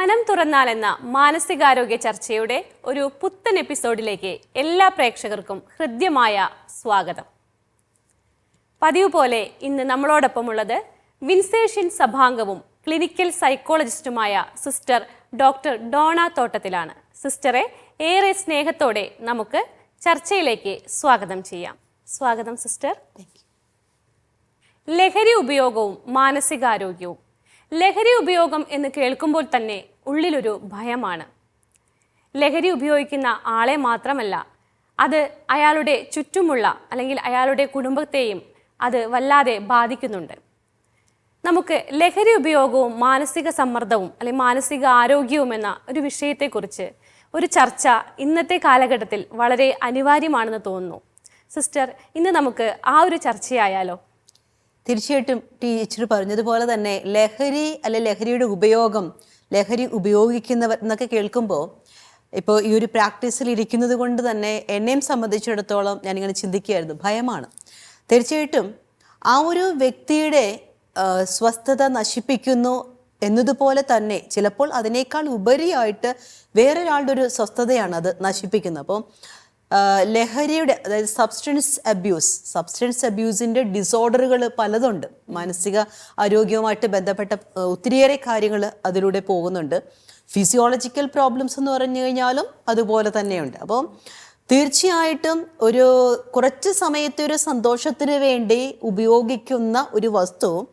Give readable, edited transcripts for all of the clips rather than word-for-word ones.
മനം തുറന്നാലെന്ന മാനസികാരോഗ്യ ചർച്ചയുടെ ഒരു പുത്തൻ എപ്പിസോഡിലേക്ക് എല്ലാ പ്രേക്ഷകർക്കും ഹൃദ്യമായ സ്വാഗതം. പതിവ് പോലെ ഇന്ന് നമ്മളോടൊപ്പമുള്ളത് വിൻസേഷ്യൻ സഭാംഗവും ക്ലിനിക്കൽ സൈക്കോളജിസ്റ്റുമായ സിസ്റ്റർ ഡോക്ടർ ഡോണ തോട്ടത്തിലാണ്. സിസ്റ്ററെ ഏറെ സ്നേഹത്തോടെ നമുക്ക് ചർച്ചയിലേക്ക് സ്വാഗതം ചെയ്യാം. സ്വാഗതം സിസ്റ്റർ. ലഹരി ഉപയോഗവും മാനസികാരോഗ്യവും. ലഹരി ഉപയോഗം എന്ന് കേൾക്കുമ്പോൾ തന്നെ ഉള്ളിലൊരു ഭയമാണ്. ലഹരി ഉപയോഗിക്കുന്ന ആളെ മാത്രമല്ല, അത് അയാളുടെ ചുറ്റുമുള്ള അല്ലെങ്കിൽ അയാളുടെ കുടുംബത്തെയും അത് വല്ലാതെ ബാധിക്കുന്നുണ്ട്. നമുക്ക് ലഹരി ഉപയോഗവും മാനസിക സമ്മർദ്ദവും അല്ലെങ്കിൽ മാനസിക ആരോഗ്യവും എന്ന ഒരു വിഷയത്തെക്കുറിച്ച് ഒരു ചർച്ച ഇന്നത്തെ കാലഘട്ടത്തിൽ വളരെ അനിവാര്യമാണെന്ന് തോന്നുന്നു. സിസ്റ്റർ, ഇന്ന് നമുക്ക് ആ ഒരു ചർച്ചയായാലോ? തീർച്ചയായിട്ടും ടീച്ചർ പറഞ്ഞതുപോലെ തന്നെ ലഹരി അല്ലെ ലഹരിയുടെ ഉപയോഗം, ലഹരി ഉപയോഗിക്കുന്നവർ എന്നൊക്കെ കേൾക്കുമ്പോൾ ഇപ്പോൾ ഈ ഒരു പ്രാക്ടീസിൽ ഇരിക്കുന്നത് കൊണ്ട് തന്നെ എന്നെയും സംബന്ധിച്ചിടത്തോളം ഞാനിങ്ങനെ ചിന്തിക്കുകയായിരുന്നു, ഭയമാണ്. തീർച്ചയായിട്ടും ആ ഒരു വ്യക്തിയുടെ സ്വസ്ഥത നശിപ്പിക്കുന്നു എന്നതുപോലെ തന്നെ ചിലപ്പോൾ അതിനേക്കാൾ ഉപരിയായിട്ട് വേറൊരാളുടെ ഒരു സ്വസ്ഥതയാണ് അത് നശിപ്പിക്കുന്നത്. അപ്പോൾ ലഹരിയുടെ, അതായത് സബ്സ്റ്റൻസ് അബ്യൂസിൻ്റെ ഡിസോർഡറുകൾ പലതുണ്ട്. മാനസിക ആരോഗ്യവുമായിട്ട് ബന്ധപ്പെട്ട ഒത്തിരിയേറെ കാര്യങ്ങൾ അതിലൂടെ പോകുന്നുണ്ട്. ഫിസിയോളജിക്കൽ പ്രോബ്ലംസ് എന്ന് പറഞ്ഞു കഴിഞ്ഞാലും അതുപോലെ തന്നെയുണ്ട്. അപ്പോൾ തീർച്ചയായിട്ടും ഒരു കുറച്ച് സമയത്തെ ഒരു സന്തോഷത്തിന് വേണ്ടി ഉപയോഗിക്കുന്ന ഒരു വസ്തുവും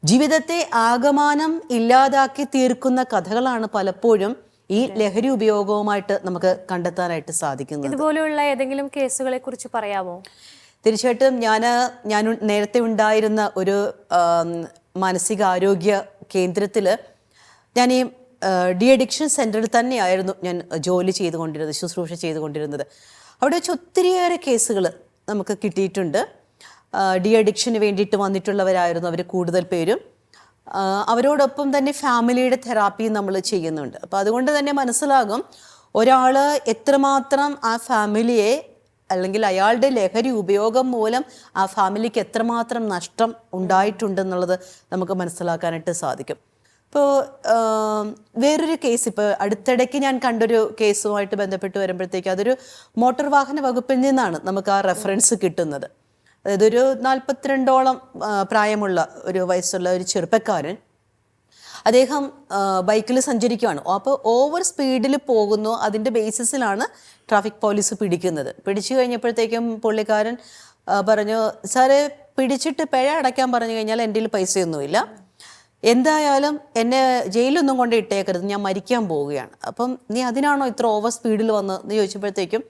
ജീവിതത്തെ ആകമാനം ഇല്ലാതാക്കി തീർക്കുന്ന കഥകളാണ് പലപ്പോഴും ഈ ലഹരി ഉപയോഗവുമായിട്ട് നമുക്ക് കണ്ടെത്താനായിട്ട് സാധിക്കുന്നത്. ഇതുപോലെയുള്ള ഏതെങ്കിലും കേസുകളെ കുറിച്ച് പറയാമോ? തീർച്ചയായിട്ടും ഞാൻ നേരത്തെ ഉണ്ടായിരുന്ന ഒരു മാനസികാരോഗ്യ കേന്ദ്രത്തിൽ ഞാൻ ഈ ഡി അഡിക്ഷൻ സെൻറ്ററിൽ തന്നെയായിരുന്നു ഞാൻ ശുശ്രൂഷ ചെയ്തുകൊണ്ടിരുന്നത്. അവിടെ വെച്ച് ഒത്തിരിയേറെ കേസുകൾ നമുക്ക് കിട്ടിയിട്ടുണ്ട്. ഡി അഡിക്ഷന് വേണ്ടിയിട്ട് വന്നിട്ടുള്ളവരായിരുന്നു അവർ കൂടുതൽ പേരും. അവരോടൊപ്പം തന്നെ ഫാമിലിയുടെ തെറാപ്പിയും നമ്മൾ ചെയ്യുന്നുണ്ട്. അപ്പോൾ അതുകൊണ്ട് തന്നെ മനസ്സിലാകും ഒരാൾ എത്രമാത്രം ആ ഫാമിലിയെ അല്ലെങ്കിൽ അയാളുടെ ലഹരി ഉപയോഗം മൂലം ആ ഫാമിലിക്ക് എത്രമാത്രം നഷ്ടം ഉണ്ടായിട്ടുണ്ടെന്നുള്ളത് നമുക്ക് മനസ്സിലാക്കാനായിട്ട് സാധിക്കും. ഇപ്പോൾ വേറൊരു കേസ്, ഇപ്പോൾ അടുത്തിടയ്ക്ക് ഞാൻ കണ്ടൊരു കേസുമായിട്ട് ബന്ധപ്പെട്ട് വരുമ്പോഴത്തേക്ക് അതൊരു മോട്ടോർ വാഹന വകുപ്പിൽ നിന്നാണ് നമുക്ക് ആ റെഫറൻസ് കിട്ടുന്നത്. അതായത് ഒരു 42ഓളം പ്രായമുള്ള ഒരു വയസ്സുള്ള ഒരു ചെറുപ്പക്കാരൻ, അദ്ദേഹം ബൈക്കിൽ സഞ്ചരിക്കുകയാണ്. അപ്പോൾ ഓവർ സ്പീഡിൽ പോകുന്നു. അതിൻ്റെ ബേസിസിലാണ് ട്രാഫിക് പോലീസ് പിടിക്കുന്നത്. പിടിച്ചു കഴിഞ്ഞപ്പോഴത്തേക്കും പുള്ളിക്കാരൻ പറഞ്ഞു, സാറേ പിടിച്ചിട്ട് പിഴ അടയ്ക്കാൻ പറഞ്ഞു കഴിഞ്ഞാൽ എൻ്റെ കയ്യിൽ പൈസയൊന്നുമില്ല, എന്തായാലും എന്നെ ജയിലൊന്നും കൊണ്ട് ഇട്ടേക്കരുത്, ഞാൻ മരിക്കാൻ പോവുകയാണ്. അപ്പം നീ അതിനാണോ ഇത്ര ഓവർ സ്പീഡിൽ വന്നതെന്ന് ചോദിച്ചപ്പോഴത്തേക്കും,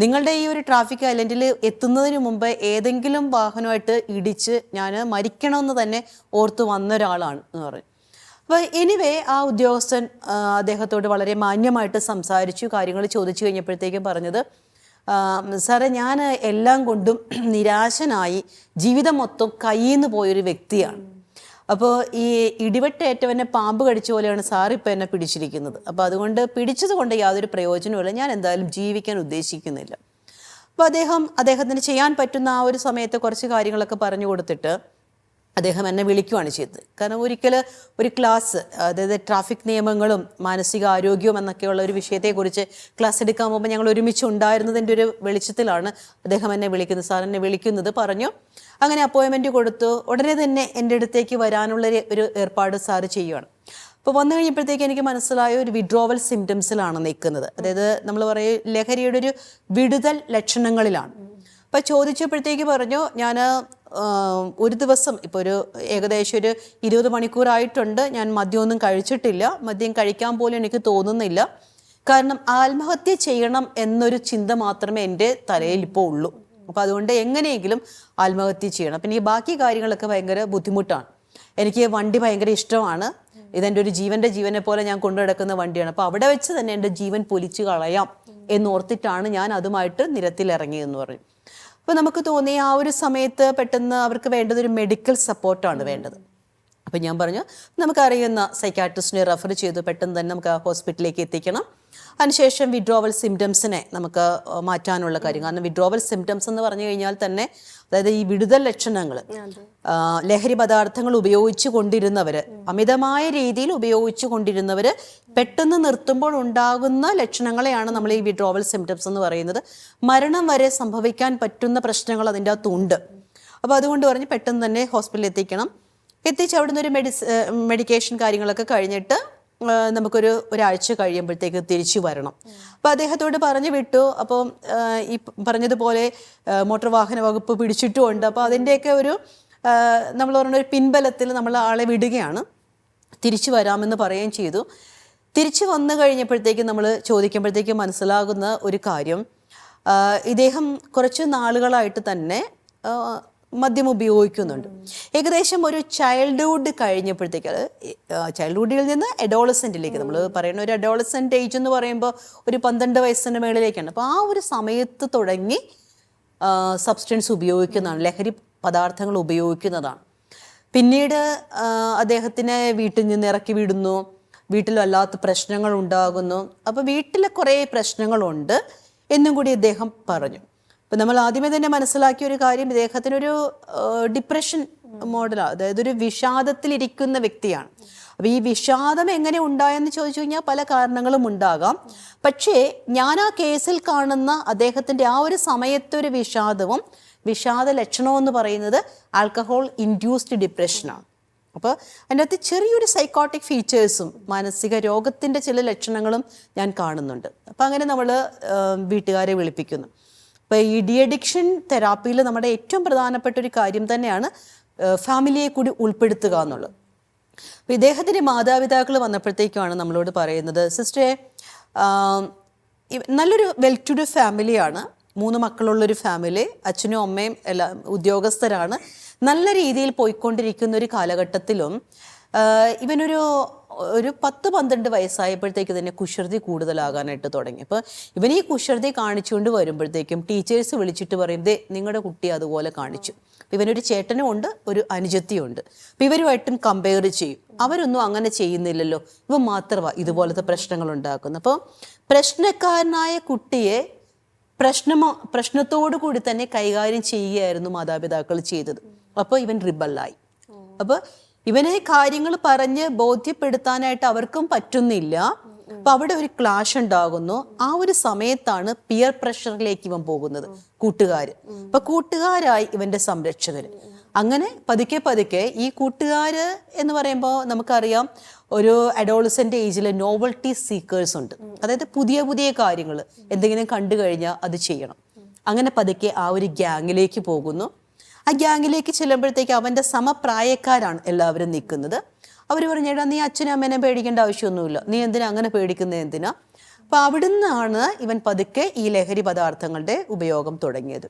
നിങ്ങളുടെ ഈ ഒരു ട്രാഫിക് ഐലൻഡിൽ എത്തുന്നതിന് മുമ്പ് ഏതെങ്കിലും വാഹനമായിട്ട് ഇടിച്ച് ഞാൻ മരിക്കണമെന്ന് തന്നെ ഓർത്ത് വന്ന ഒരാളാണ് എന്ന് പറഞ്ഞു. അപ്പോൾ എനിവേ ആ ഉദ്യോഗസ്ഥൻ അദ്ദേഹത്തോട് വളരെ മാന്യമായിട്ട് സംസാരിച്ചു, കാര്യങ്ങൾ ചോദിച്ചു കഴിഞ്ഞപ്പോഴത്തേക്കും പറഞ്ഞത്, സാറേ ഞാൻ എല്ലാം കൊണ്ടും നിരാശനായി ജീവിതം മൊത്തം കയ്യിൽ നിന്ന് പോയൊരു വ്യക്തിയാണ്. അപ്പോൾ ഈ ഇടിവെട്ടേറ്റവനെ പാമ്പ് കടിച്ച പോലെയാണ് സാർ ഇപ്പം എന്നെ പിടിച്ചിരിക്കുന്നത്. അപ്പോൾ അതുകൊണ്ട് പിടിച്ചത് കൊണ്ട് യാതൊരു പ്രയോജനവുമില്ല, ഞാൻ എന്തായാലും ജീവിക്കാൻ ഉദ്ദേശിക്കുന്നില്ല. അപ്പോൾ അദ്ദേഹത്തിന് ചെയ്യാൻ പറ്റുന്ന ആ ഒരു സമയത്ത് കുറച്ച് കാര്യങ്ങളൊക്കെ പറഞ്ഞു കൊടുത്തിട്ട് അദ്ദേഹം എന്നെ വിളിക്കുകയാണ് ചെയ്തത്. കാരണം ഒരു ക്ലാസ്, അതായത് ട്രാഫിക് നിയമങ്ങളും മാനസിക ആരോഗ്യവും എന്നൊക്കെയുള്ള ഒരു വിഷയത്തെക്കുറിച്ച് ക്ലാസ് എടുക്കാൻ പോകുമ്പോൾ ഞങ്ങൾ ഒരുമിച്ച് ഉണ്ടായിരുന്നതിൻ്റെ ഒരു വെളിച്ചത്തിലാണ് അദ്ദേഹം എന്നെ വിളിക്കുന്നത്. സാർ എന്നെ വിളിക്കുന്നത് പറഞ്ഞു. അങ്ങനെ അപ്പോയിൻമെൻറ്റ് കൊടുത്തു. ഉടനെ തന്നെ എൻ്റെ അടുത്തേക്ക് വരാനുള്ള ഒരു ഏർപ്പാട് സാറ് ചെയ്യുകയാണ്. അപ്പോൾ വന്നു കഴിഞ്ഞപ്പോഴത്തേക്ക് എനിക്ക് മനസ്സിലായ ഒരു വിഡ്രോവൽ സിംറ്റംസിലാണ് നിൽക്കുന്നത്. അതായത് നമ്മൾ പറയും ലഹരിയുടെ ഒരു വിടുതൽ ലക്ഷണങ്ങളിലാണ്. അപ്പോൾ ചോദിച്ചപ്പോഴത്തേക്ക് പറഞ്ഞു, ഞാൻ ഒരു ദിവസം ഇപ്പോൾ ഏകദേശം ഒരു 20 മണിക്കൂറായിട്ടുണ്ട്, ഞാൻ മദ്യമൊന്നും കഴിച്ചിട്ടില്ല, മദ്യം കഴിക്കാൻ പോലും എനിക്ക് തോന്നുന്നില്ല. കാരണം ആത്മഹത്യ ചെയ്യണം എന്നൊരു ചിന്ത മാത്രമേ എൻ്റെ തലയിൽ ഇപ്പോൾ ഉള്ളൂ. അപ്പോൾ അതുകൊണ്ട് എങ്ങനെയെങ്കിലും ആത്മഹത്യ ചെയ്യണം. പിന്നെ ഈ ബാക്കി കാര്യങ്ങളൊക്കെ ഭയങ്കര ബുദ്ധിമുട്ടാണ്. എനിക്ക് വണ്ടി ഭയങ്കര ഇഷ്ടമാണ്, ഇതെൻ്റെ ഒരു ജീവനെ പോലെ ഞാൻ കൊണ്ടു നടക്കുന്ന വണ്ടിയാണ്. അപ്പോൾ അവിടെ വെച്ച് തന്നെ എൻ്റെ ജീവൻ പൊലിച്ചു കളയാം എന്നോർത്തിട്ടാണ് ഞാൻ അതുമായിട്ട് നിരത്തിലിറങ്ങിയെന്ന് പറയും. അപ്പോൾ നമുക്ക് തോന്നി ആ ഒരു സമയത്ത് പെട്ടെന്ന് അവർക്ക് വേണ്ടത് ഒരു മെഡിക്കൽ സപ്പോർട്ടാണ് വേണ്ടത്. അപ്പോൾ ഞാൻ പറഞ്ഞു, നമുക്കറിയുന്ന സൈക്കാട്രിസ്റ്റിനെ റെഫർ ചെയ്തു പെട്ടെന്ന് തന്നെ നമുക്ക് ആ ഹോസ്പിറ്റലിലേക്ക് എത്തിക്കണം. അതിനുശേഷം വിഡ്രോവൽ സിംറ്റംസിനെ നമുക്ക് മാറ്റാനുള്ള കാര്യം. കാരണം വിഡ്രോവൽ സിംറ്റംസ് എന്ന് പറഞ്ഞു കഴിഞ്ഞാൽ തന്നെ, അതായത് ഈ വിടുതൽ ലക്ഷണങ്ങൾ, ലഹരി പദാർത്ഥങ്ങൾ ഉപയോഗിച്ചു കൊണ്ടിരുന്നവർ, അമിതമായ രീതിയിൽ ഉപയോഗിച്ചു കൊണ്ടിരുന്നവർ പെട്ടെന്ന് നിർത്തുമ്പോൾ ഉണ്ടാകുന്ന ലക്ഷണങ്ങളെയാണ് നമ്മൾ ഈ വിഡ്രോവൽ സിംറ്റംസ് എന്ന് പറയുന്നത്. മരണം വരെ സംഭവിക്കാൻ പറ്റുന്ന പ്രശ്നങ്ങൾ അതിൻ്റെ അകത്തുണ്ട്. അപ്പോൾ അതുകൊണ്ട് പറഞ്ഞ് പെട്ടെന്ന് തന്നെ ഹോസ്പിറ്റലിൽ എത്തിക്കണം. എത്തിച്ച് അവിടുന്ന് ഒരു മെഡിക്കേഷൻ കാര്യങ്ങളൊക്കെ കഴിഞ്ഞിട്ട് ഒരാഴ്ച കഴിയുമ്പോഴത്തേക്ക് തിരിച്ചു വരണം. അപ്പോൾ അദ്ദേഹത്തോട് പറഞ്ഞു വിട്ടു. അപ്പോൾ ഈ പറഞ്ഞതുപോലെ മോട്ടോർ വാഹന വകുപ്പ് പിടിച്ചിട്ടുമുണ്ട്. അപ്പോൾ അതിൻ്റെയൊക്കെ നമ്മൾ പറഞ്ഞ ഒരു പിൻബലത്തിൽ നമ്മൾ ആളെ വിടുകയാണ്. തിരിച്ചു വരാമെന്ന് പറയുകയും ചെയ്തു. തിരിച്ചു വന്നു കഴിഞ്ഞപ്പോഴത്തേക്കും നമ്മൾ ചോദിക്കുമ്പോഴത്തേക്കും മനസ്സിലാകുന്ന ഒരു കാര്യം, ഇദ്ദേഹം കുറച്ച് നാളുകളായിട്ട് തന്നെ മദ്യം ഉപയോഗിക്കുന്നുണ്ട്. ഏകദേശം ഒരു ചൈൽഡ്ഹുഡ് കഴിഞ്ഞപ്പോഴത്തേക്ക്, ചൈൽഡ്ഹുഡിൽ നിന്ന് അഡോളസെൻറ്റിലേക്ക്, നമ്മൾ പറയുന്ന ഒരു അഡോളസെൻ്റ് ഏജ് എന്ന് പറയുമ്പോൾ ഒരു 12 വയസ്സിൻ്റെ മേളിലേക്കാണ്. അപ്പോൾ ആ ഒരു സമയത്ത് തുടങ്ങി സബ്സ്റ്റൻസ് ഉപയോഗിക്കുന്നതാണ്, ലഹരി പദാർത്ഥങ്ങൾ ഉപയോഗിക്കുന്നതാണ്. പിന്നീട് അദ്ദേഹത്തിനെ വീട്ടിൽ നിന്ന് ഇറക്കി വിടുന്നു, വീട്ടിൽ വല്ലാത്ത പ്രശ്നങ്ങൾ ഉണ്ടാകുന്നു. അപ്പോൾ വീട്ടിൽ കുറേ പ്രശ്നങ്ങളുണ്ട് എന്നും കൂടി അദ്ദേഹം പറഞ്ഞു. അപ്പം നമ്മൾ ആദ്യമേ തന്നെ മനസ്സിലാക്കിയ ഒരു കാര്യം, ഇദ്ദേഹത്തിനൊരു ഡിപ്രഷൻ മോഡലാണ്, അതായത് ഒരു വിഷാദത്തിലിരിക്കുന്ന വ്യക്തിയാണ്. അപ്പോൾ ഈ വിഷാദം എങ്ങനെ ഉണ്ടായെന്ന് ചോദിച്ചു കഴിഞ്ഞാൽ പല കാരണങ്ങളും ഉണ്ടാകാം. പക്ഷേ ഞാൻ ആ കേസിൽ കാണുന്ന അദ്ദേഹത്തിൻ്റെ ആ ഒരു സമയത്തെ ഒരു വിഷാദവും വിഷാദ ലക്ഷണവും എന്ന് പറയുന്നത് ആൽക്കഹോൾ ഇൻഡ്യൂസ്ഡ് ഡിപ്രഷനാണ്. അപ്പോൾ അതിൻ്റെ അകത്ത് ചെറിയൊരു സൈക്കോട്ടിക് ഫീച്ചേഴ്സും മാനസിക രോഗത്തിൻ്റെ ചില ലക്ഷണങ്ങളും ഞാൻ കാണുന്നുണ്ട്. അപ്പോൾ അങ്ങനെ നമ്മൾ വീട്ടുകാരെ വിളിപ്പിക്കുന്നു. അപ്പോൾ ഈ ഡി അഡിക്ഷൻ തെറാപ്പിയിൽ നമ്മുടെ ഏറ്റവും പ്രധാനപ്പെട്ട ഒരു കാര്യം തന്നെയാണ് ഫാമിലിയെ കൂടി ഉൾപ്പെടുത്തുക എന്നുള്ളത്. അപ്പോൾ ഇദ്ദേഹത്തിൻ്റെ മാതാപിതാക്കൾ വന്നപ്പോഴത്തേക്കുമാണ് നമ്മളോട് പറയുന്നത്, സിസ്റ്ററെ നല്ലൊരു വെൽ ടു ഡു ഫാമിലിയാണ്, 3 മക്കളുള്ളൊരു ഫാമിലി, അച്ഛനും അമ്മയും എല്ലാം ഉദ്യോഗസ്ഥരാണ്, നല്ല രീതിയിൽ പോയിക്കൊണ്ടിരിക്കുന്ന ഒരു കാലഘട്ടത്തിലും ഇവനൊരു 10-12 വയസ്സായപ്പോഴത്തേക്ക് തന്നെ കുശൃതി കൂടുതലാകാനായിട്ട് തുടങ്ങി. അപ്പോൾ ഇവൻ ഈ കുശൃതി കാണിച്ചുകൊണ്ട് വരുമ്പോഴത്തേക്കും ടീച്ചേഴ്സ് വിളിച്ചിട്ട് പറയും, ദേ നിങ്ങളുടെ കുട്ടി അതുപോലെ കാണിച്ചു. ഇവനൊരു ചേട്ടനും ഉണ്ട്, ഒരു അനുജത്തിയുണ്ട്. അപ്പോൾ ഇവരുമായിട്ടും കമ്പയർ ചെയ്യും. അവരൊന്നും അങ്ങനെ ചെയ്യുന്നില്ലല്ലോ, ഇവൻ മാത്രമാണ് ഇതുപോലത്തെ പ്രശ്നങ്ങൾ ഉണ്ടാക്കുന്നത്. അപ്പോൾ പ്രശ്നക്കാരനായ കുട്ടിയെ പ്രശ്നത്തോടു കൂടി തന്നെ കൈകാര്യം ചെയ്യുകയായിരുന്നു മാതാപിതാക്കൾ ചെയ്തത്. അപ്പോൾ ഇവൻ റിബല്ലായി. അപ്പോൾ ഇവനെ കാര്യങ്ങൾ പറഞ്ഞ് ബോധ്യപ്പെടുത്താനായിട്ട് അവർക്കും പറ്റുന്നില്ല. അപ്പൊ അവിടെ ഒരു ക്ലാഷ് ഉണ്ടാകുന്നു. ആ ഒരു സമയത്താണ് പിയർ പ്രഷറിലേക്ക് ഇവൻ പോകുന്നത്, കൂട്ടുകാർ. അപ്പൊ കൂട്ടുകാരായി ഇവന്റെ സംരക്ഷകർ. അങ്ങനെ പതുക്കെ പതുക്കെ ഈ കൂട്ടുകാര് എന്ന് പറയുമ്പോൾ നമുക്കറിയാം, ഒരു അഡോളസെന്റ് ഏജിലെ നോവൽറ്റി സീക്കേഴ്സ് ഉണ്ട്. അതായത് പുതിയ പുതിയ കാര്യങ്ങൾ എന്തെങ്കിലും കണ്ടു കഴിഞ്ഞാൽ അത് ചെയ്യണം. അങ്ങനെ പതുക്കെ ആ ഒരു ഗ്യാങ്ങിലേക്ക് പോകുന്നു. ആ ഗ്യാങ്ങിലേക്ക് ചെല്ലുമ്പോഴത്തേക്ക് അവൻ്റെ സമപ്രായക്കാരാണ് എല്ലാവരും നിൽക്കുന്നത്. അവർ പറഞ്ഞേടാ, നീ അച്ഛനും അമ്മേനെ പേടിക്കേണ്ട ആവശ്യമൊന്നുമില്ല, നീ എന്തിനാ അങ്ങനെ പേടിക്കുന്നത്, എന്തിനാ? അപ്പോൾ അവിടുന്നാണ് ഇവൻ പതുക്കെ ഈ ലഹരി പദാർത്ഥങ്ങളുടെ ഉപയോഗം തുടങ്ങിയത്.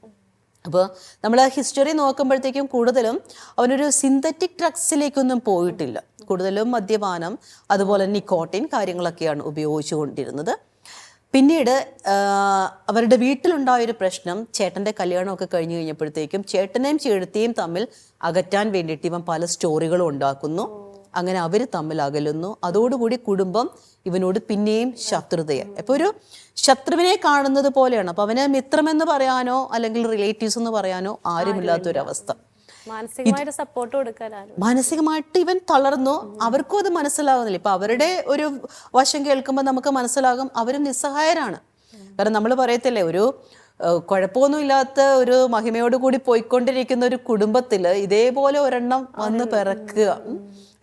അപ്പോൾ നമ്മൾ ഹിസ്റ്ററി നോക്കുമ്പോഴത്തേക്കും കൂടുതലും അവനൊരു സിന്തറ്റിക് ഡ്രഗ്സിലേക്കൊന്നും പോയിട്ടില്ല. കൂടുതലും മദ്യപാനം, അതുപോലെ നിക്കോട്ടിൻ കാര്യങ്ങളൊക്കെയാണ് ഉപയോഗിച്ചു കൊണ്ടിരുന്നത്. പിന്നീട് അവരുടെ വീട്ടിലുണ്ടായൊരു പ്രശ്നം, ചേട്ടൻ്റെ കല്യാണമൊക്കെ കഴിഞ്ഞ് കഴിഞ്ഞപ്പോഴത്തേക്കും ചേട്ടനെയും ചേട്ടത്തിയും തമ്മിൽ അകറ്റാൻ വേണ്ടിയിട്ട് ഇവൻ പല സ്റ്റോറികളും ഉണ്ടാക്കുന്നു. അങ്ങനെ അവർ തമ്മിൽ അകലുന്നു. അതോടുകൂടി കുടുംബം ഇവനോട് പിന്നെയും ശത്രുതയായി. അപ്പോൾ ഒരു ശത്രുവിനെ കാണുന്നത് പോലെയാണ്. അപ്പോൾ അവന് മിത്രമെന്ന് പറയാനോ അല്ലെങ്കിൽ റിലേറ്റീവ്സ് എന്ന് പറയാനോ ആരുമില്ലാത്തൊരവസ്ഥ. മാനസികമായിട്ട് ഇവൻ തളർന്നു. അവർക്കും അത് മനസ്സിലാകുന്നില്ല. ഇപ്പൊ അവരുടെ ഒരു വശം കേൾക്കുമ്പോൾ നമുക്ക് മനസ്സിലാകും അവരും നിസ്സഹായരാണ്. കാരണം നമ്മൾ പറയത്തില്ലേ, ഒരു കുഴപ്പമൊന്നുമില്ലാത്ത ഒരു മഹിമയോട് കൂടി പോയിക്കൊണ്ടിരിക്കുന്ന ഒരു കുടുംബത്തിൽ ഇതേപോലെ ഒരെണ്ണം വന്ന് പിറക്കുക.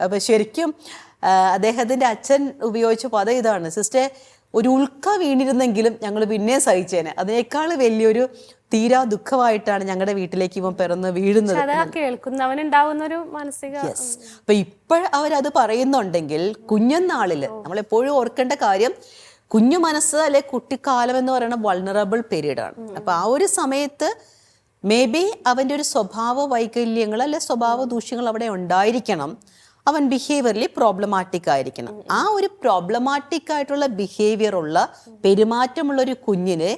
അപ്പൊ ശരിക്കും അദ്ദേഹത്തിന്റെ അച്ഛൻ ഉപയോഗിച്ച പദം ഇതാണ്, സിസ്റ്റർ ഒരു ഉൽക്ക വീണിരുന്നെങ്കിലും ഞങ്ങൾ പിന്നെ സഹിച്ചേനെ, അതിനേക്കാൾ വലിയൊരു തീരാ ദുഃഖമായിട്ടാണ് ഞങ്ങളുടെ വീട്ടിലേക്ക് ഇവൻ പിറന്ന് വീഴുന്നത്. അപ്പൊ ഇപ്പോൾ അവരത് പറയുന്നുണ്ടെങ്കിൽ കുഞ്ഞുനാളില് നമ്മളെപ്പോഴും ഓർക്കേണ്ട കാര്യം, കുഞ്ഞു മനസ്സ് അല്ലെ കുട്ടിക്കാലം എന്ന് പറയുന്ന വൾണറബിൾ പീരീഡാണ്. അപ്പൊ ആ ഒരു സമയത്ത് മേ ബി അവൻ്റെ ഒരു സ്വഭാവ വൈകല്യങ്ങൾ അല്ലെ സ്വഭാവ ദൂഷ്യങ്ങൾ അവിടെ ഉണ്ടായിരിക്കണം. അവൻ ബിഹേവിയർലി പ്രോബ്ലമാറ്റിക് ആയിരിക്കണം. ആ ഒരു പ്രോബ്ലമാറ്റിക് ആയിട്ടുള്ള ബിഹേവിയർ ഉള്ള പെരുമാറ്റമുള്ള ഒരു കുഞ്ഞിന്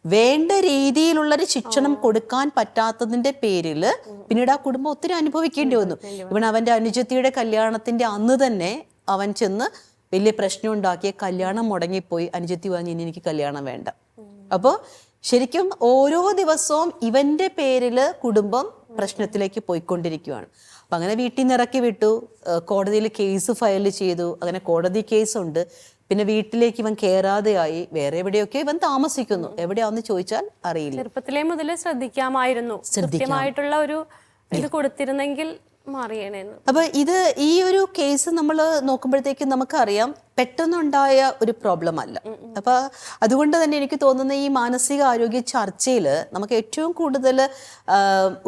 വേണ്ട രീതിയിലുള്ളൊരു ശിക്ഷണം കൊടുക്കാൻ പറ്റാത്തതിന്റെ പേരിൽ പിന്നീട് ആ കുടുംബം ഒത്തിരി അനുഭവിക്കേണ്ടി വന്നു. ഇവൻ അവന്റെ അനുജത്തിയുടെ കല്യാണത്തിന്റെ അന്ന് തന്നെ അവൻ ചെന്ന് വലിയ പ്രശ്നം ഉണ്ടാക്കിയ കല്യാണം മുടങ്ങിപ്പോയി. അനുജത്തി പറഞ്ഞു ഇനി എനിക്ക് കല്യാണം വേണ്ട. അപ്പോൾ ശരിക്കും ഓരോ ദിവസവും ഇവന്റെ പേരിൽ കുടുംബം പ്രശ്നത്തിലേക്ക് പോയിക്കൊണ്ടിരിക്കുകയാണ്. അപ്പം അങ്ങനെ വീട്ടിൽ നിന്ന് ഇറക്കി വിട്ടു, കോടതിയിൽ കേസ് ഫയൽ ചെയ്തു. അങ്ങനെ കോടതി കേസുണ്ട്. പിന്നെ വീട്ടിലേക്ക് ഇവൻ കയറാതെയായി, വേറെ എവിടെയൊക്കെ ഇവൻ താമസിക്കുന്നു. എവിടെയാണെന്ന് ചോദിച്ചാൽ അറിയില്ല. ചെറുപ്പത്തിലേ മുതൽ ശ്രദ്ധിക്കാമായിരുന്നു, കൃത്യമായിട്ടുള്ള ഒരു ഇത് കൊടുത്തിരുന്നെങ്കിൽ മാറിയേനെന്ന്. അപ്പൊ ഈ ഒരു കേസ് നമ്മൾ നോക്കുമ്പോഴത്തേക്കും നമുക്കറിയാം പെട്ടെന്നുണ്ടായ ഒരു പ്രോബ്ലം അല്ല. അപ്പൊ അതുകൊണ്ട് തന്നെ എനിക്ക് തോന്നുന്ന ഈ മാനസിക ആരോഗ്യ ചർച്ചയിൽ നമുക്ക് ഏറ്റവും കൂടുതൽ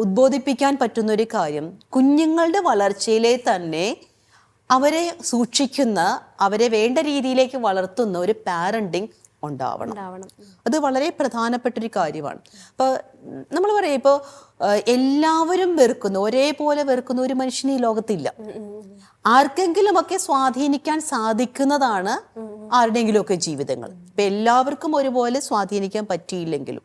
ഉദ്ബോധിപ്പിക്കാൻ പറ്റുന്ന ഒരു കാര്യം, കുഞ്ഞുങ്ങളുടെ വളർച്ചയിലെ തന്നെ അവരെ സൂക്ഷിക്കുന്ന, അവരെ വേണ്ട രീതിയിലേക്ക് വളർത്തുന്ന ഒരു പാരന്റിങ് ഉണ്ടാവണം. അത് വളരെ പ്രധാനപ്പെട്ടൊരു കാര്യമാണ്. അപ്പോൾ നമ്മൾ പറയും, ഇപ്പോൾ എല്ലാവരും വെറുക്കുന്നു, ഒരേപോലെ വെറുക്കുന്ന ഒരു മനുഷ്യന് ഈ ലോകത്തില്ല. ആർക്കെങ്കിലുമൊക്കെ സ്വാധീനിക്കാൻ സാധിക്കുന്നതാണ് ആരുടെയെങ്കിലുമൊക്കെ ജീവിതങ്ങൾ. ഇപ്പം എല്ലാവർക്കും ഒരുപോലെ സ്വാധീനിക്കാൻ പറ്റിയില്ലെങ്കിലും.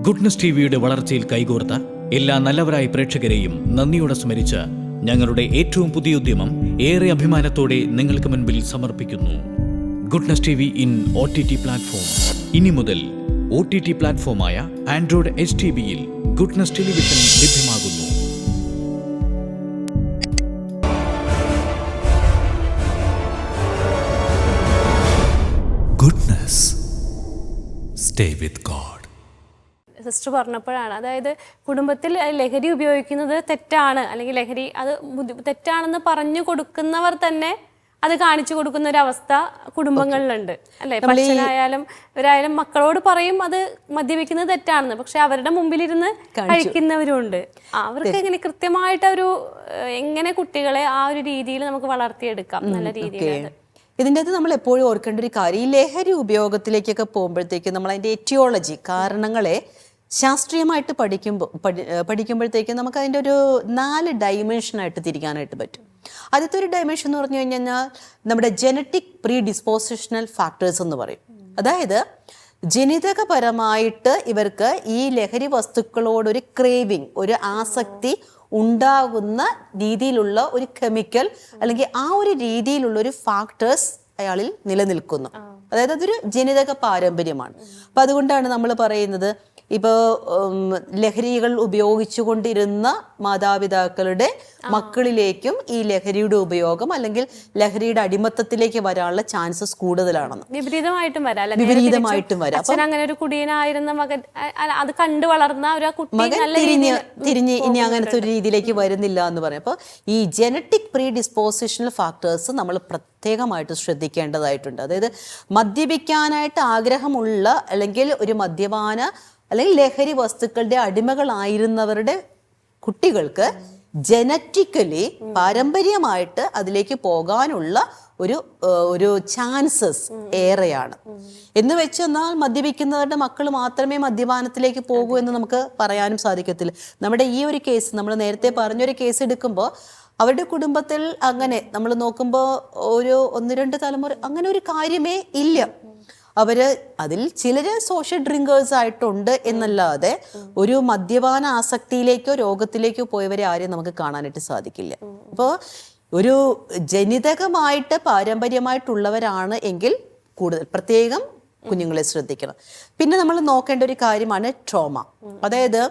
ഗുഡ്നസ് ടിവിയുടെ വളർച്ചയിൽ കൈകോർത്ത എല്ലാ നല്ലവരായ പ്രേക്ഷകരെയും നന്ദിയോടെ സ്മരിച്ച് ഞങ്ങളുടെ ഏറ്റവും പുതിയ ഉദ്യമം ഏറെ അഭിമാനത്തോടെ നിങ്ങൾക്ക് മുൻപിൽ സമർപ്പിക്കുന്നു. Goodness TV in OTT platform. ഇനി മുതൽ OTT പ്ലാറ്റ്ഫോമായ ആൻഡ്രോയിഡ് HTBയിൽ ഗുഡ്നസ് ടെലിവിഷൻ ലഭ്യമാകുന്നു. Goodness, stay with God. Sister പറഞ്ഞപ്പോഴാണ്, അതായത് കുടുംബത്തിൽ ലഹരി ഉപയോഗിക്കുന്നത് തെറ്റാണ്, അല്ലെങ്കിൽ ലഹരി അത് തെറ്റാണെന്ന് പറഞ്ഞു കൊടുക്കുന്നവർ തന്നെ അത് കാണിച്ചു കൊടുക്കുന്ന ഒരു അവസ്ഥ കുടുംബങ്ങളിലുണ്ട് അല്ലെ? അച്ഛനായാലും ഇവരായാലും മക്കളോട് പറയും അത് മദ്യപിക്കുന്നത് തെറ്റാണെന്ന്, പക്ഷെ അവരുടെ മുമ്പിലിരുന്ന് കഴിക്കുന്നവരുണ്ട്. അവർക്ക് എങ്ങനെ കൃത്യമായിട്ട് എങ്ങനെ കുട്ടികളെ ആ ഒരു രീതിയിൽ നമുക്ക് വളർത്തിയെടുക്കാം നല്ല രീതിയിൽ? ഇതിൻ്റെ അത് നമ്മൾ എപ്പോഴും ഓർക്കേണ്ട ഒരു കാര്യം, ഈ ലഹരി ഉപയോഗത്തിലേക്കൊക്കെ പോകുമ്പോഴത്തേക്കും നമ്മൾ അതിൻ്റെ എറ്റിയോളജി, കാരണങ്ങളെ ശാസ്ത്രീയമായിട്ട് പഠിക്കുമ്പോഴത്തേക്കും നമുക്ക് അതിൻ്റെ ഒരു 4 ഡൈമെൻഷനായിട്ട് തിരിക്കാനായിട്ട് പറ്റും. ആദ്യത്തെ ഒരു ഡൈമെൻഷൻ എന്ന് പറഞ്ഞു കഴിഞ്ഞാൽ നമ്മുടെ ജനറ്റിക് പ്രീ ഡിസ്പോസിഷണൽ ഫാക്ടേഴ്സ് എന്ന് പറയും. അതായത് ജനിതകപരമായിട്ട് ഇവർക്ക് ഈ ലഹരി വസ്തുക്കളോടൊരു ക്രേവിങ്, ഒരു ആസക്തി ഉണ്ടാകുന്ന രീതിയിലുള്ള ഒരു കെമിക്കൽ അല്ലെങ്കിൽ ആ ഒരു രീതിയിലുള്ള ഒരു ഫാക്ടേഴ്സ് അയാളിൽ നിലനിൽക്കുന്നു. അതായത് അതൊരു ജനിതക പാരമ്പര്യമാണ്. അപ്പം അതുകൊണ്ടാണ് നമ്മൾ പറയുന്നത്, ഇപ്പോൾ ലഹരികൾ ഉപയോഗിച്ചു കൊണ്ടിരുന്ന മാതാപിതാക്കളുടെ മക്കളിലേക്കും ഈ ലഹരിയുടെ ഉപയോഗം അല്ലെങ്കിൽ ലഹരിയുടെ അടിമത്തത്തിലേക്ക് വരാനുള്ള ചാൻസസ് കൂടുതലാണെന്ന്. വിപരീതമായിട്ടും വരാം. അച്ഛൻ അങ്ങനെ ഒരു കുടിയനായിരുന്ന മകൻ അത് കണ്ടു വളർന്ന ഒരു കുട്ടി തിരിഞ്ഞ് ഇനി അങ്ങനത്തെ ഒരു രീതിയിലേക്ക് വരുന്നില്ല എന്ന് പറയും. അപ്പോൾ ഈ ജനറ്റിക് പ്രീ ഡിസ്പോസിഷണൽ ഫാക്ടേഴ്സ് നമ്മൾ പ്രത്യേകമായിട്ട് ശ്രദ്ധിക്കേണ്ടതായിട്ടുണ്ട്. അതായത് മദ്യപിക്കാനായിട്ട് ആഗ്രഹമുള്ള അല്ലെങ്കിൽ ഒരു മദ്യപാന അല്ലെങ്കിൽ ലഹരി വസ്തുക്കളുടെ അടിമകളായിരുന്നവരുടെ കുട്ടികൾക്ക് ജനറ്റിക്കലി പാരമ്പര്യമായിട്ട് അതിലേക്ക് പോകാനുള്ള ഒരു ചാൻസസ് ഏറെയാണ്. എന്ന് വെച്ചെന്നാൽ മദ്യപിക്കുന്നവരുടെ മക്കൾ മാത്രമേ മദ്യപാനത്തിലേക്ക് പോകൂ എന്ന് നമുക്ക് പറയാനും സാധിക്കത്തില്ല. നമ്മുടെ ഈ ഒരു കേസ്, നമ്മൾ നേരത്തെ പറഞ്ഞൊരു കേസ് എടുക്കുമ്പോൾ അവരുടെ കുടുംബത്തിൽ അങ്ങനെ നമ്മൾ നോക്കുമ്പോൾ ഒരു 1-2 തലമുറ അങ്ങനെ ഒരു കാര്യമേ ഇല്ല. അതിൽ ചിലര് സോഷ്യൽ ഡ്രിങ്കേഴ്സ് ആയിട്ടുണ്ട് എന്നല്ലാതെ ഒരു മദ്യപാന ആസക്തിയിലേക്കോ രോഗത്തിലേക്കോ പോയവരെ ആരെയും നമുക്ക് കാണാനായിട്ട് സാധിക്കില്ല. അപ്പോൾ ഒരു ജനിതകമായിട്ട് പാരമ്പര്യമായിട്ടുള്ളവരാണ് എങ്കിൽ കൂടുതൽ പ്രത്യേകം കുഞ്ഞുങ്ങളെ ശ്രദ്ധിക്കണം. പിന്നെ നമ്മൾ നോക്കേണ്ട ഒരു കാര്യമാണ് ട്രോമ. അതായത്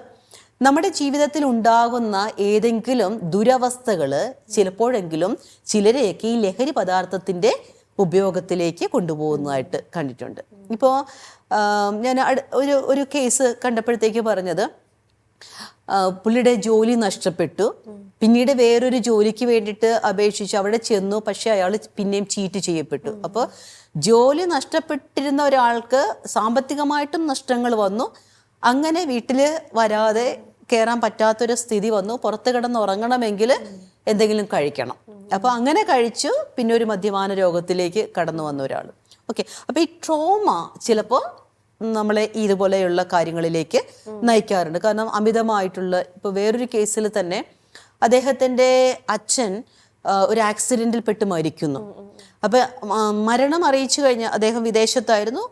നമ്മുടെ ജീവിതത്തിൽ ഉണ്ടാകുന്ന ഏതെങ്കിലും ദുരവസ്ഥകൾ ചിലപ്പോഴെങ്കിലും ചിലരെയൊക്കെ ഈ ലഹരി പദാർത്ഥത്തിൻ്റെ ഉപയോഗത്തിലേക്ക് കൊണ്ടുപോകുന്നതായിട്ട് കണ്ടിട്ടുണ്ട്. ഇപ്പോൾ ഞാൻ ഒരു കേസ് കണ്ടപ്പോഴത്തേക്ക് പറഞ്ഞത്, പുള്ളിയുടെ ജോലി നഷ്ടപ്പെട്ടു, പിന്നീട് വേറൊരു ജോലിക്ക് വേണ്ടിയിട്ട് അപേക്ഷിച്ച് അവിടെ ചെന്നു, പക്ഷെ അയാൾ പിന്നെയും ചീറ്റ് ചെയ്യപ്പെട്ടു. അപ്പോൾ ജോലി നഷ്ടപ്പെട്ടിരുന്ന ഒരാൾക്ക് സാമ്പത്തികമായിട്ടും നഷ്ടങ്ങൾ വന്നു. അങ്ങനെ വീട്ടിൽ വരാതെ കയറാൻ പറ്റാത്തൊരു സ്ഥിതി വന്നു. പുറത്ത് കിടന്ന് ഉറങ്ങണമെങ്കിൽ എന്തെങ്കിലും കഴിക്കണം. അപ്പോൾ അങ്ങനെ കഴിച്ചു, പിന്നെ ഒരു മദ്യപാന രോഗത്തിലേക്ക് കടന്നു വന്ന ഒരാൾ. ഓക്കെ, അപ്പോൾ ഈ ട്രോമ ചിലപ്പോൾ നമ്മളെ ഇതുപോലെയുള്ള കാര്യങ്ങളിലേക്ക് നയിക്കാറുണ്ട്. കാരണം അമിതമായിട്ടുള്ള, ഇപ്പോൾ വേറൊരു കേസിൽ തന്നെ അദ്ദേഹത്തിൻ്റെ അച്ഛൻ ഒരു ആക്സിഡൻറ്റിൽ പെട്ട് മരിക്കുന്നു. അപ്പോൾ മരണം അറിയിച്ചു കഴിഞ്ഞാൽ അദ്ദേഹം വിദേശത്തായിരുന്നു.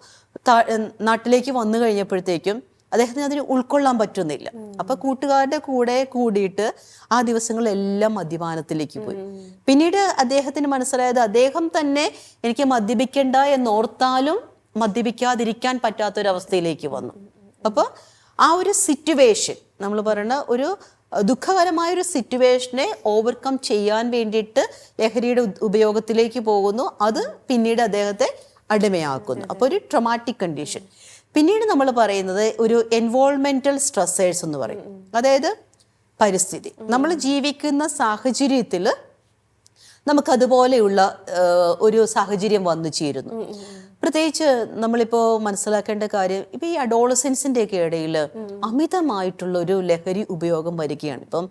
നാട്ടിലേക്ക് വന്നു കഴിഞ്ഞപ്പോഴത്തേക്കും അദ്ദേഹത്തിന് അതിന് ഉൾക്കൊള്ളാൻ പറ്റുന്നില്ല. അപ്പൊ കൂട്ടുകാരുടെ കൂടെ കൂടിയിട്ട് ആ ദിവസങ്ങളെല്ലാം മദ്യപാനത്തിലേക്ക് പോയി. പിന്നീട് അദ്ദേഹത്തിന് മനസ്സിലായത് അദ്ദേഹം തന്നെ എനിക്ക് മദ്യപിക്കണ്ട എന്നോർത്താലും മദ്യപിക്കാതിരിക്കാൻ പറ്റാത്തൊരവസ്ഥയിലേക്ക് വന്നു. അപ്പോൾ ആ ഒരു സിറ്റുവേഷൻ, നമ്മൾ പറയുന്ന ഒരു ദുഃഖകരമായൊരു സിറ്റുവേഷനെ ഓവർകം ചെയ്യാൻ വേണ്ടിയിട്ട് ലഹരിയുടെ ഉപയോഗത്തിലേക്ക് പോകുന്നു. അത് പിന്നീട് അദ്ദേഹത്തെ അടിമയാക്കുന്നു. അപ്പോൾ ഒരു ട്രോമാറ്റിക് കണ്ടീഷൻ. പിന്നീട് നമ്മൾ പറയുന്നത് ഒരു എൻവോൾവ്മെന്റൽ സ്ട്രെസ്സേഴ്സ് എന്ന് പറയും. അതായത് പരിസ്ഥിതി, നമ്മൾ ജീവിക്കുന്ന സാഹചര്യത്തിൽ നമുക്കതുപോലെയുള്ള ഒരു സാഹചര്യം വന്നു ചേരുന്നു. പ്രത്യേകിച്ച് നമ്മളിപ്പോൾ മനസ്സിലാക്കേണ്ട കാര്യം, ഇപ്പം ഈ അഡോളസൻസിൻ്റെ ഒക്കെ ഇടയിൽ അമിതമായിട്ടുള്ള ഒരു ലഹരി ഉപയോഗം വരികയാണ്. ഇപ്പം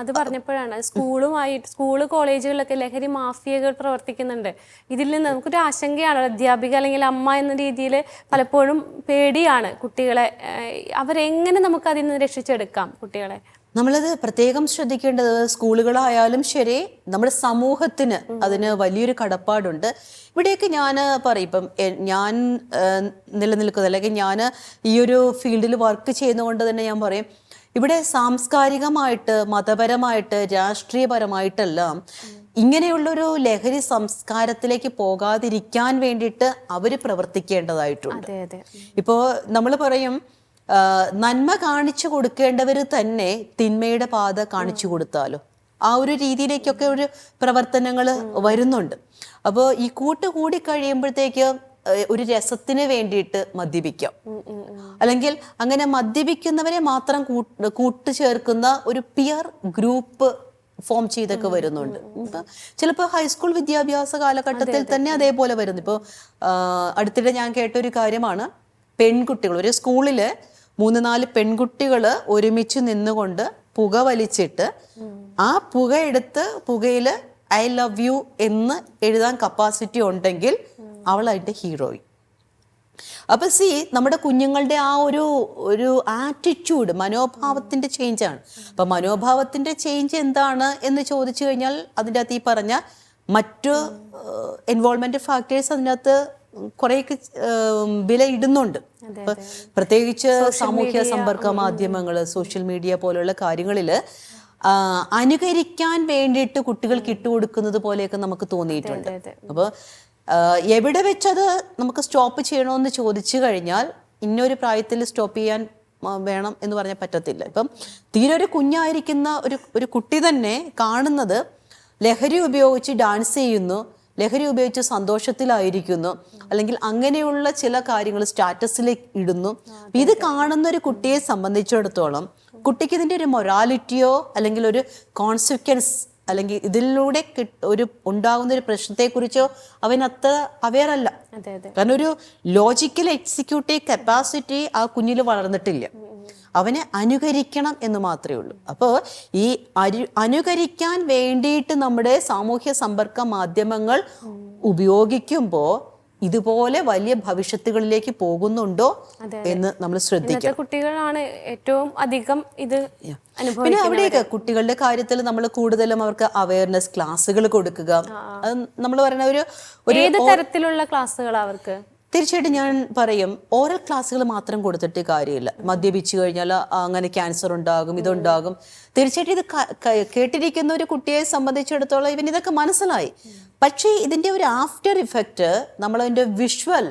അത് പറഞ്ഞപ്പോഴാണ് സ്കൂള് കോളേജുകളിലൊക്കെ ലഹരി മാഫിയകൾ പ്രവർത്തിക്കുന്നുണ്ട്. ഇതിൽ നിന്ന് നമുക്കൊരു ആശങ്കയാണ്. അധ്യാപിക അല്ലെങ്കിൽ അമ്മ എന്ന രീതിയിൽ പലപ്പോഴും പേടിയാണ് കുട്ടികളെ. അവരെങ്ങനെ നമുക്ക് അതിൽ നിന്ന് രക്ഷിച്ചെടുക്കാം കുട്ടികളെ? നമ്മളത് പ്രത്യേകം ശ്രദ്ധിക്കേണ്ടത് സ്കൂളുകളായാലും ശരി, നമ്മുടെ സമൂഹത്തിന് അതിന് വലിയൊരു കടപ്പാടുണ്ട്. ഇവിടെയൊക്കെ ഞാൻ പറയും, ഇപ്പം ഞാൻ നിലനിൽക്കുന്നത് അല്ലെങ്കിൽ ഞാൻ ഈ ഒരു ഫീൽഡിൽ വർക്ക് ചെയ്യുന്നതുകൊണ്ട് തന്നെ ഞാൻ പറയും, ഇവിടെ സാംസ്കാരികമായിട്ട്, മതപരമായിട്ട്, രാഷ്ട്രീയപരമായിട്ടെല്ലാം ഇങ്ങനെയുള്ളൊരു ലഹരി സംസ്കാരത്തിലേക്ക് പോകാതിരിക്കാൻ വേണ്ടിയിട്ട് അവർ പ്രവർത്തിക്കേണ്ടതായിട്ടുണ്ട്. ഇപ്പോൾ നമ്മൾ പറയും, നന്മ കാണിച്ചു കൊടുക്കേണ്ടവർ തന്നെ തിന്മയുടെ പാത കാണിച്ചു കൊടുത്താലോ, ആ ഒരു രീതിയിലേക്കൊക്കെ ഒരു പ്രവർത്തനങ്ങൾ വരുന്നുണ്ട്. അപ്പോൾ ഈ കൂടി കഴിയുമ്പോഴത്തേക്ക് ഒരു രസത്തിന് വേണ്ടിയിട്ട് മദ്യപിക്കാം, അല്ലെങ്കിൽ അങ്ങനെ മദ്യപിക്കുന്നവരെ മാത്രം കൂട്ടുചേർക്കുന്ന ഒരു പിയർ ഗ്രൂപ്പ് ഫോം ചെയ്തൊക്കെ വരുന്നുണ്ട്. ഇപ്പം ചിലപ്പോൾ ഹൈസ്കൂൾ വിദ്യാഭ്യാസ കാലഘട്ടത്തിൽ തന്നെ അതേപോലെ വരുന്നു. ഇപ്പോൾ അടുത്തിടെ ഞാൻ കേട്ടൊരു കാര്യമാണ്, പെൺകുട്ടികൾ ഒരു സ്കൂളിൽ 3-4 പെൺകുട്ടികൾ ഒരുമിച്ച് നിന്നുകൊണ്ട് പുക വലിച്ചിട്ട് ആ പുക എടുത്ത് പുകയിൽ ഐ ലവ് യു എന്ന് എഴുതാൻ കപ്പാസിറ്റി ഉണ്ടെങ്കിൽ അവൾ അതിൻ്റെ ഹീറോയിൻ. അപ്പൊ നമ്മുടെ കുഞ്ഞുങ്ങളുടെ ആ ഒരു ആറ്റിറ്റ്യൂഡ്, മനോഭാവത്തിന്റെ ചേഞ്ചാണ്. അപ്പൊ മനോഭാവത്തിന്റെ ചേഞ്ച് എന്താണ് എന്ന് ചോദിച്ചു കഴിഞ്ഞാൽ അതിൻ്റെ അകത്ത് ഈ പറഞ്ഞ മറ്റു എൻവോൾവ്മെന്റ് ഫാക്ടേഴ്സ് അതിനകത്ത് കുറേയൊക്കെ വില ഇടുന്നുണ്ട്. പ്രത്യേകിച്ച് സാമൂഹ്യ സമ്പർക്ക മാധ്യമങ്ങൾ, സോഷ്യൽ മീഡിയ പോലുള്ള കാര്യങ്ങളിൽ അനുകരിക്കാൻ വേണ്ടിയിട്ട് കുട്ടികൾക്ക് ഇട്ടുകൊടുക്കുന്നത് പോലെയൊക്കെ നമുക്ക് തോന്നിയിട്ടുണ്ട്. അപ്പോൾ എവിടെ വെച്ചത് നമുക്ക് സ്റ്റോപ്പ് ചെയ്യണമെന്ന് ചോദിച്ചു കഴിഞ്ഞാൽ ഇന്നൊരു പ്രായത്തിൽ സ്റ്റോപ്പ് ചെയ്യാൻ വേണം എന്ന് പറഞ്ഞാൽ പറ്റത്തില്ല. ഇപ്പം തീരെ ഒരു കുഞ്ഞായിരിക്കുന്ന ഒരു കുട്ടി തന്നെ കാണുന്നത് ലഹരി ഉപയോഗിച്ച് ഡാൻസ് ചെയ്യുന്നു, ലഹരി ഉപയോഗിച്ച് സന്തോഷത്തിലായിരിക്കുന്നു, അല്ലെങ്കിൽ അങ്ങനെയുള്ള ചില കാര്യങ്ങൾ സ്റ്റാറ്റസിലേക്ക് ഇടുന്നു. ഇത് കാണുന്ന ഒരു കുട്ടിയെ സംബന്ധിച്ചിടത്തോളം കുട്ടിക്ക് ഇതിൻ്റെ ഒരു മൊറാലിറ്റിയോ അല്ലെങ്കിൽ ഒരു കോൺസിക്വൻസ് അല്ലെങ്കിൽ ഇതിലൂടെ ഉണ്ടാകുന്ന ഒരു പ്രശ്നത്തെക്കുറിച്ചോ അവനത്ര അവെയർ അല്ല. കാരണം ഒരു ലോജിക്കൽ എക്സിക്യൂട്ടീവ് കപ്പാസിറ്റി ആ കുഞ്ഞിൽ വളർന്നിട്ടില്ല. അവനെ അനുകരിക്കണം എന്ന് മാത്രമേ ഉള്ളൂ. അപ്പോൾ ഈ അനുകരിക്കാൻ വേണ്ടിയിട്ട് നമ്മുടെ സാമൂഹ്യ സമ്പർക്ക മാധ്യമങ്ങൾ ഉപയോഗിക്കുമ്പോൾ ഇതുപോലെ വലിയ ഭവിഷ്യത്തുകളിലേക്ക് പോകുന്നുണ്ടോ എന്ന് നമ്മൾ ശ്രദ്ധിക്കണം. കുട്ടികളാണ് ഏറ്റവും അധികം ഇത് അനുഭവിക്കുന്നത്. പിന്നെ അവിടെയൊക്കെ കുട്ടികളുടെ കാര്യത്തിൽ നമ്മൾ കൂടുതലും അവർക്ക് അവയർനെസ് ക്ലാസ്സുകൾ കൊടുക്കുക. അത് നമ്മൾ പറയുന്ന ഏത് തരത്തിലുള്ള ക്ലാസ്സുകൾ അവർക്ക്? തീർച്ചയായിട്ടും ഞാൻ പറയും, ഓരൽ ക്ലാസ്സുകൾ മാത്രം കൊടുത്തിട്ട് കാര്യമില്ല. മദ്യപിച്ചു കഴിഞ്ഞാൽ അങ്ങനെ ക്യാൻസർ ഉണ്ടാകും, ഇതുണ്ടാകും. തീർച്ചയായിട്ടും ഇത് കേട്ടിരിക്കുന്ന ഒരു കുട്ടിയെ സംബന്ധിച്ചിടത്തോളം ഇവൻ ഇതൊക്കെ മനസ്സിലായി. പക്ഷേ ഇതിൻ്റെ ഒരു ആഫ്റ്റർ ഇഫക്റ്റ് നമ്മളതിൻ്റെ വിഷ്വൽ,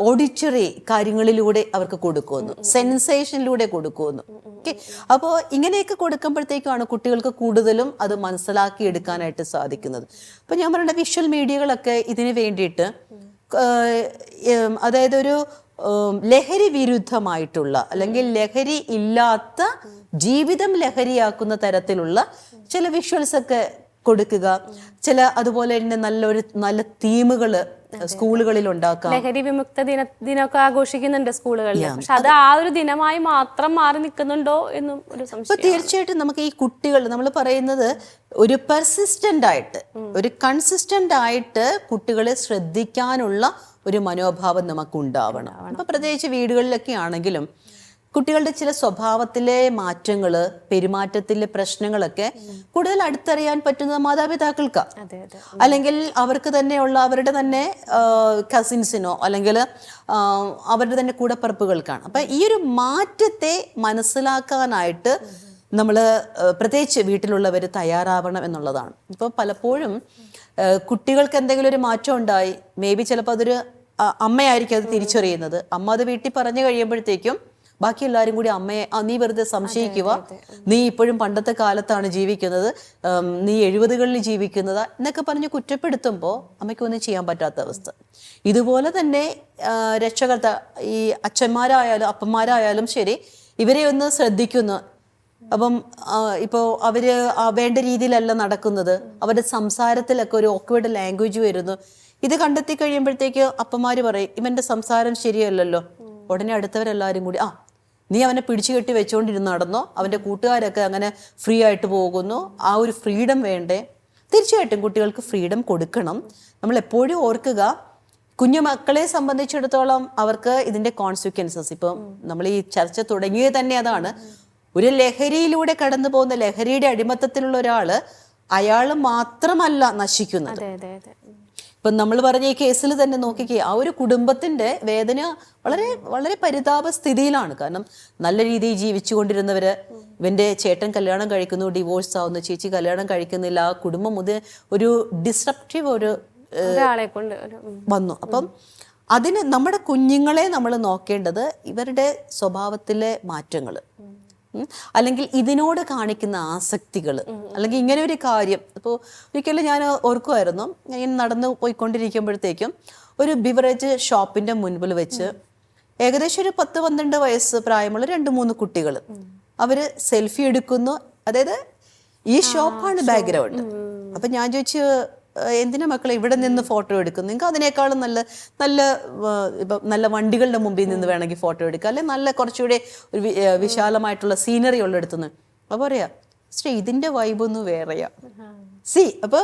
ഓഡിറ്ററി കാര്യങ്ങളിലൂടെ അവർക്ക് കൊടുക്കുന്നു, സെൻസേഷനിലൂടെ കൊടുക്കുന്നു. ഓക്കെ, അപ്പോൾ ഇങ്ങനെയൊക്കെ കൊടുക്കുമ്പോഴത്തേക്കുമാണ് കുട്ടികൾക്ക് കൂടുതലും അത് മനസ്സിലാക്കി എടുക്കാനായിട്ട് സാധിക്കുന്നത്. അപ്പോൾ ഞാൻ പറയുന്ന വിഷ്വൽ മീഡിയകളൊക്കെ ഇതിന് വേണ്ടിയിട്ട്, അതായത് ഒരു ലഹരി വിരുദ്ധമായിട്ടുള്ള അല്ലെങ്കിൽ ലഹരി ഇല്ലാത്ത ജീവിതം ലഹരിയാക്കുന്ന തരത്തിലുള്ള ചില വിഷ്വൽസ് ഒക്കെ കൊടുക്കുക. അതുപോലെ തന്നെ നല്ല തീമുകൾ സ്കൂളുകളിൽ ഉണ്ടാക്കാം. ലഹരി വിമുക്ത ദിനമൊക്കെ ആഘോഷിക്കുന്നുണ്ട് സ്കൂളുകളിൽ. പക്ഷെ അത് ആ ഒരു ദിനമായി മാത്രം മാറി നിൽക്കുന്നുണ്ടോ എന്നും ഒരു സംശയം. തീർച്ചയായിട്ടും നമുക്ക് ഈ കുട്ടികൾ, നമ്മൾ പറയുന്നത് ഒരു പെർസിസ്റ്റന്റ് ആയിട്ട്, ഒരു കൺസിസ്റ്റന്റ് ആയിട്ട് കുട്ടികളെ ശ്രദ്ധിക്കാനുള്ള ഒരു മനോഭാവം നമുക്ക് ഉണ്ടാവണം. അപ്പൊ പ്രത്യേകിച്ച് വീടുകളിലൊക്കെ ആണെങ്കിലും കുട്ടികളുടെ ചില സ്വഭാവത്തിലെ മാറ്റങ്ങൾ, പെരുമാറ്റത്തിലെ പ്രശ്നങ്ങളൊക്കെ കൂടുതൽ അടുത്തറിയാൻ പറ്റുന്നത് മാതാപിതാക്കൾക്കാണ്. അതെ അതെ. അല്ലെങ്കിൽ അവർക്ക് തന്നെയുള്ള അവരുടെ തന്നെ കസിൻസിനോ അല്ലെങ്കിൽ അവരുടെ തന്നെ കൂടപ്പിറപ്പുകൾക്കാണ്. അപ്പം ഈ ഒരു മാറ്റത്തെ മനസ്സിലാക്കാനായിട്ട് നമ്മൾ പ്രത്യേകിച്ച് വീട്ടിലുള്ളവർ തയ്യാറാവണം എന്നുള്ളതാണ്. ഇപ്പോൾ പലപ്പോഴും കുട്ടികൾക്ക് എന്തെങ്കിലും ഒരു മാറ്റം ഉണ്ടായി, മേ ബി ചിലപ്പോൾ അതൊരു അമ്മയായിരിക്കും അത് തിരിച്ചറിയുന്നത്. അമ്മ അത് വീട്ടിൽ പറഞ്ഞു കഴിയുമ്പോഴത്തേക്കും ബാക്കി എല്ലാവരും കൂടി അമ്മയെ നീ വെറുതെ സംശയിക്കുക, നീ ഇപ്പോഴും പണ്ടത്തെ കാലത്താണ് ജീവിക്കുന്നത്, നീ 70കളിൽ ജീവിക്കുന്നതാ എന്നൊക്കെ പറഞ്ഞ് കുറ്റപ്പെടുത്തുമ്പോൾ അമ്മയ്ക്കൊന്നും ചെയ്യാൻ പറ്റാത്ത അവസ്ഥ. ഇതുപോലെ തന്നെ രക്ഷകർത്ത ഈ അച്ഛന്മാരായാലും അപ്പന്മാരായാലും ശരി, ഇവരെ ഒന്ന് ശ്രദ്ധിക്കുന്നു. അപ്പം ഇപ്പോൾ അവർ വേണ്ട രീതിയിലല്ല നടക്കുന്നത്, അവരുടെ സംസാരത്തിലൊക്കെ ഒരു ഓക്വേർഡ് ലാംഗ്വേജ് വരുന്നു. ഇത് കണ്ടെത്തി കഴിയുമ്പോഴത്തേക്ക് അപ്പന്മാർ പറയും ഇവൻ്റെ സംസാരം ശരിയല്ലല്ലോ. ഉടനെ അടുത്തവരെല്ലാവരും കൂടി നീ അവനെ പിടിച്ചു കെട്ടി വെച്ചുകൊണ്ടിരുന്ന് നടന്നോ, അവൻ്റെ കൂട്ടുകാരൊക്കെ അങ്ങനെ ഫ്രീ ആയിട്ട് പോകുന്നു. ആ ഒരു ഫ്രീഡം വേണ്ടേ? തീർച്ചയായിട്ടും കുട്ടികൾക്ക് ഫ്രീഡം കൊടുക്കണം. നമ്മൾ എപ്പോഴും ഓർക്കുക, കുഞ്ഞു മക്കളെ സംബന്ധിച്ചിടത്തോളം അവർക്ക് ഇതിൻ്റെ കോൺസിക്വൻസസ്, ഇപ്പം നമ്മൾ ഈ ചർച്ച തുടങ്ങിയത് തന്നെ അതാണ്. ഒരു ലഹരിയിലൂടെ കടന്നു പോകുന്ന, ലഹരിയുടെ അടിമത്തത്തിലുള്ള ഒരാള്, അയാൾ മാത്രമല്ല നശിക്കുന്നത്. ഇപ്പം നമ്മൾ പറഞ്ഞ ഈ കേസിൽ തന്നെ നോക്കിക്കേ, ആ ഒരു കുടുംബത്തിൻ്റെ വേദന വളരെ വളരെ പരിതാപ സ്ഥിതിയിലാണ്. കാരണം നല്ല രീതിയിൽ ജീവിച്ചുകൊണ്ടിരുന്നവര്, ഇവൻ്റെ ചേട്ടൻ കല്യാണം കഴിക്കുന്നു, ഡിവോഴ്സ് ആവുന്നു, ചേച്ചി കല്യാണം കഴിക്കുന്നില്ല, ആ കുടുംബം ഒരു ഡിസ്ട്രപ്റ്റീവ് ഒരു വന്നു. അപ്പം അതിന് നമ്മുടെ കുഞ്ഞുങ്ങളെ നമ്മൾ നോക്കേണ്ടത് ഇവരുടെ സ്വഭാവത്തിലെ മാറ്റങ്ങൾ, അല്ലെങ്കിൽ ഇതിനോട് കാണിക്കുന്ന ആസക്തികൾ, അല്ലെങ്കിൽ ഇങ്ങനെ ഒരു കാര്യം. ഇപ്പോൾ ഒരിക്കലും ഞാൻ ഓർക്കുമായിരുന്നു, ഞാൻ നടന്നു പോയിക്കൊണ്ടിരിക്കുമ്പോഴത്തേക്കും ഒരു ബിവറേജ് ഷോപ്പിൻ്റെ മുൻപിൽ വെച്ച് ഏകദേശം ഒരു 10-12 വയസ്സ് പ്രായമുള്ള 2-3 കുട്ടികൾ അവർ സെൽഫി എടുക്കുന്നു. അതായത് ഈ ഷോപ്പാണ് ബാക്ക്ഗ്രൗണ്ട്. അപ്പം ഞാൻ ചോദിച്ചു, എന്തിനാ മക്കളെ ഇവിടെ നിന്ന് ഫോട്ടോ എടുക്കും? നിങ്ങൾക്ക് അതിനേക്കാളും നല്ല നല്ല ഇപ്പം നല്ല വണ്ടികളുടെ മുമ്പിൽ നിന്ന് വേണമെങ്കിൽ ഫോട്ടോ എടുക്കുക, അല്ലെങ്കിൽ നല്ല കുറച്ചുകൂടെ ഒരു വിശാലമായിട്ടുള്ള സീനറി ഉള്ളിടത്തുനിന്ന്. അപ്പോൾ പറയാ ശ്രീ ഇതിൻ്റെ വൈബൊന്നും വേറെയാ. അപ്പോൾ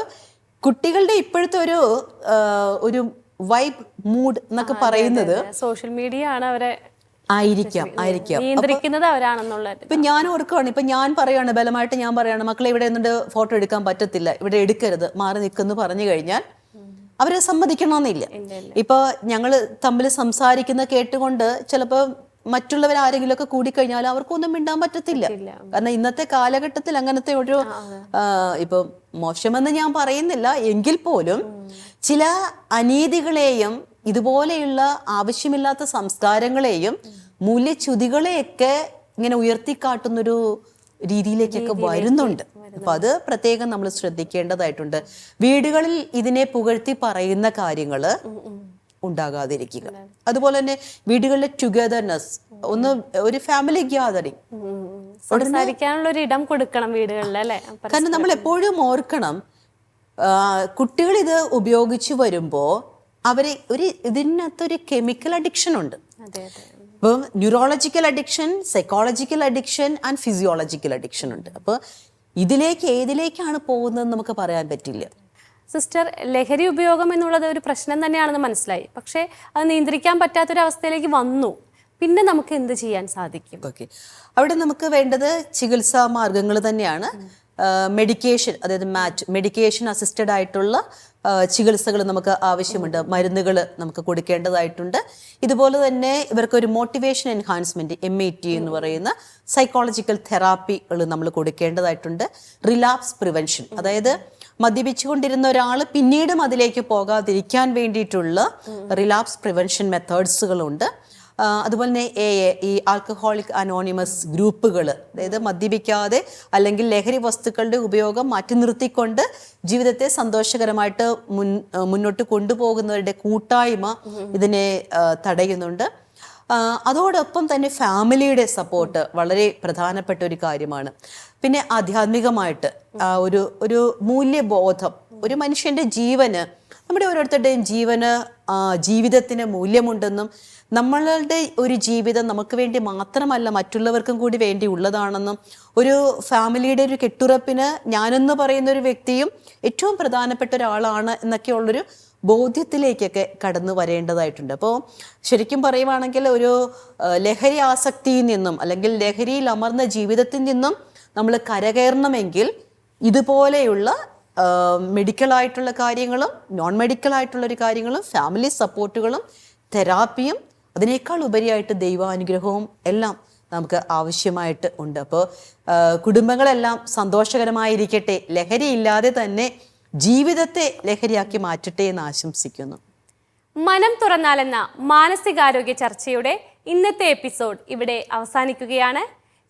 കുട്ടികളുടെ ഇപ്പോഴത്തെ ഒരു വൈബ് മൂഡ് എന്നൊക്കെ പറയുന്നത് സോഷ്യൽ മീഡിയ ആണ് അവരെ ആയിരിക്കാം നിയന്ത്രിക്കുന്നത് അവരാണെന്നുള്ളത്. ഇപ്പൊ ഞാൻ ഓർക്കുവാണ്, ഇപ്പൊ ഞാൻ പറയാണ്, ബലമായിട്ട് ഞാൻ പറയാണ്, മക്കളെ ഇവിടെ നിന്നിട്ട് ഫോട്ടോ എടുക്കാൻ പറ്റത്തില്ല, ഇവിടെ എടുക്കരുത്, മാറി നിൽക്കുന്നു പറഞ്ഞു കഴിഞ്ഞാൽ അവരെ സമ്മതിക്കണമെന്നില്ല. ഇപ്പൊ ഞങ്ങൾ തമ്മിൽ സംസാരിക്കുന്ന കേട്ടുകൊണ്ട് ചിലപ്പോൾ മറ്റുള്ളവരാരെങ്കിലും ഒക്കെ കൂടിക്കഴിഞ്ഞാൽ അവർക്കൊന്നും മിണ്ടാൻ പറ്റത്തില്ല. കാരണം ഇന്നത്തെ കാലഘട്ടത്തിൽ അങ്ങനത്തെ ഒരു ഇപ്പൊ മോശമെന്ന് ഞാൻ പറയുന്നില്ല, എങ്കിൽ പോലും ചില അനീതികളെയും ഇതുപോലെയുള്ള ആവശ്യമില്ലാത്ത സംസ്കാരങ്ങളെയും മൂല്യച്യുതികളെയൊക്കെ ഇങ്ങനെ ഉയർത്തിക്കാട്ടുന്നൊരു രീതിയിലേക്കൊക്കെ വരുന്നുണ്ട്. അപ്പൊ അത് പ്രത്യേകം നമ്മൾ ശ്രദ്ധിക്കേണ്ടതായിട്ടുണ്ട്. വീടുകളിൽ ഇതിനെ പുകഴ്ത്തി പറയുന്ന കാര്യങ്ങള് ഉണ്ടാകാതിരിക്കുക. അതുപോലെ തന്നെ വീടുകളിലെ ടുഗദർനെസ്, ഒരു ഫാമിലി ഗ്യാതറിംഗ്, സംസാരിക്കാനുള്ള ഒരു ഇടം കൊടുക്കണം വീടുകളിൽ, അല്ലേ? കാരണം നമ്മൾ എപ്പോഴും ഓർക്കണം, കുട്ടികൾ ഇത് ഉപയോഗിച്ചു വരുമ്പോ അവര് ഇതിനകത്തൊരു കെമിക്കൽ അഡിക്ഷൻ ഉണ്ട്. ഇപ്പം neurological addiction, psychological addiction and physiological addiction ഉണ്ട്. അപ്പോൾ ഏതിലേക്കാണ് പോകുന്നതെന്ന് നമുക്ക് പറയാൻ പറ്റില്ല. സിസ്റ്റർ, ലഹരി ഉപയോഗം എന്നുള്ളത് ഒരു പ്രശ്നം തന്നെയാണെന്ന് മനസ്സിലായി, പക്ഷേ അത് നിയന്ത്രിക്കാൻ പറ്റാത്തൊരവസ്ഥയിലേക്ക് വന്നു. പിന്നെ നമുക്ക് എന്ത് ചെയ്യാൻ സാധിക്കും? ഓക്കെ, അവിടെ നമുക്ക് വേണ്ടത് ചികിത്സാ മാർഗങ്ങൾ തന്നെയാണ്. മെഡിക്കേഷൻ, അതായത് മെഡിക്കേഷൻ അസിസ്റ്റഡ് ആയിട്ടുള്ള ചികിത്സകൾ നമുക്ക് ആവശ്യമുണ്ട്. മരുന്നുകൾ നമുക്ക് കൊടുക്കേണ്ടതായിട്ടുണ്ട്. ഇതുപോലെ തന്നെ ഇവർക്കൊരു മോട്ടിവേഷൻ എൻഹാൻസ്മെൻറ്റ്, MAT എന്ന് പറയുന്ന സൈക്കോളജിക്കൽ തെറാപ്പികൾ നമ്മൾ കൊടുക്കേണ്ടതായിട്ടുണ്ട്. റിലാപ്സ് പ്രിവെൻഷൻ, അതായത് മദ്യപിച്ചുകൊണ്ടിരുന്ന ഒരാൾ പിന്നീടും അതിലേക്ക് പോകാതിരിക്കാൻ വേണ്ടിയിട്ടുള്ള റിലാപ്സ് പ്രിവെൻഷൻ മെത്തേഡ്സുകളുണ്ട്. അതുപോലെ തന്നെ ഈ ആൽക്കഹോളിക് അനോണിമസ് ഗ്രൂപ്പുകൾ, അതായത് മദ്യപിക്കാതെ അല്ലെങ്കിൽ ലഹരി വസ്തുക്കളുടെ ഉപയോഗം മാറ്റി നിർത്തിക്കൊണ്ട് ജീവിതത്തെ സന്തോഷകരമായിട്ട് മുന്നോട്ട് കൊണ്ടുപോകുന്നവരുടെ കൂട്ടായ്മ ഇതിനെ തടയുന്നുണ്ട്. അതോടൊപ്പം തന്നെ ഫാമിലിയുടെ സപ്പോർട്ട് വളരെ പ്രധാനപ്പെട്ട ഒരു കാര്യമാണ്. പിന്നെ ആധ്യാത്മികമായിട്ട് ഒരു മൂല്യബോധം, ഒരു മനുഷ്യൻ്റെ ജീവന്, നമ്മുടെ ഓരോരുത്തരുടെയും ജീവന് ജീവിതത്തിന് മൂല്യമുണ്ടെന്നും നമ്മളുടെ ഒരു ജീവിതം നമുക്ക് വേണ്ടി മാത്രമല്ല മറ്റുള്ളവർക്കും കൂടി വേണ്ടി ഉള്ളതാണെന്നും ഒരു ഫാമിലിയുടെ ഒരു കെട്ടുറപ്പിന് ഞാനെന്ന് പറയുന്ന ഒരു വ്യക്തിയും ഏറ്റവും പ്രധാനപ്പെട്ട ഒരാളാണ് എന്നൊക്കെയുള്ളൊരു ബോധ്യത്തിലേക്കൊക്കെ കടന്നു വരേണ്ടതായിട്ടുണ്ട്. അപ്പോൾ ശരിക്കും പറയുവാണെങ്കിൽ ഒരു ലഹരി ആസക്തിയിൽ നിന്നും അല്ലെങ്കിൽ ലഹരിയിൽ അമർന്ന ജീവിതത്തിൽ നിന്നും നമ്മൾ കരകയറണമെങ്കിൽ ഇതുപോലെയുള്ള മെഡിക്കലായിട്ടുള്ള കാര്യങ്ങളും നോൺ മെഡിക്കലായിട്ടുള്ളൊരു കാര്യങ്ങളും ഫാമിലി സപ്പോർട്ടുകളും തെറാപ്പിയും അതിനേക്കാൾ ഉപരിയായിട്ട് ദൈവാനുഗ്രഹവും എല്ലാം നമുക്ക് ആവശ്യമായിട്ട് ഉണ്ട്. അപ്പോൾ കുടുംബങ്ങളെല്ലാം സന്തോഷകരമായിരിക്കട്ടെ, ലഹരിയില്ലാതെ തന്നെ ജീവിതത്തെ ലഹരിയാക്കി മാറ്റട്ടെ എന്ന് ആശംസിക്കുന്നു. മനം തുറന്നാലെന്ന മാനസികാരോഗ്യ ചർച്ചയുടെ ഇന്നത്തെ എപ്പിസോഡ് ഇവിടെ അവസാനിക്കുകയാണ്.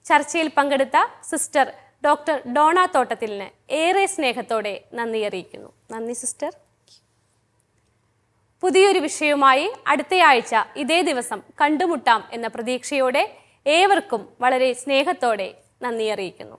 ചർച്ചയിൽ പങ്കെടുത്ത സിസ്റ്റർ ഡോക്ടർ ഡോണ തോട്ടത്തിലിന് ഏറെ സ്നേഹത്തോടെ നന്ദി അറിയിക്കുന്നു. നന്ദി സിസ്റ്റർ. പുതിയൊരു വിഷയവുമായി അടുത്തയാഴ്ച ഇതേ ദിവസം കണ്ടുമുട്ടാം എന്ന പ്രതീക്ഷയോടെ ഏവർക്കും വളരെ സ്നേഹത്തോടെ നന്ദി അറിയിക്കുന്നു.